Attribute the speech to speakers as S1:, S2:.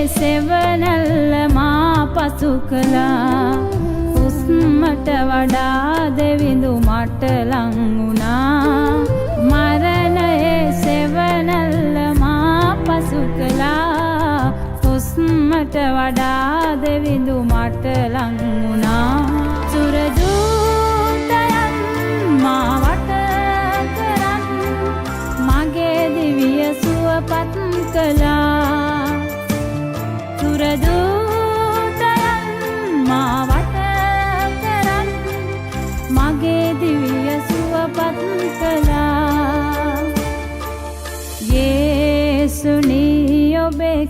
S1: සෙවනැල්ල මා පසු කළා හුස්මට වඩා දෙවිඳු මට ලං වුණා මරණයේ සෙවනැල්ල මා පසු කළා හුස්මට වඩා දෙවිඳු මට ලං වුණා සුරදූතයන් මා වට කරන් මගේ දිවිය සුවපත් කළා සුරදූතයන් මා වට කරන් මගේ දිවිය සුවපත් කළා යේසුනි ඔබේ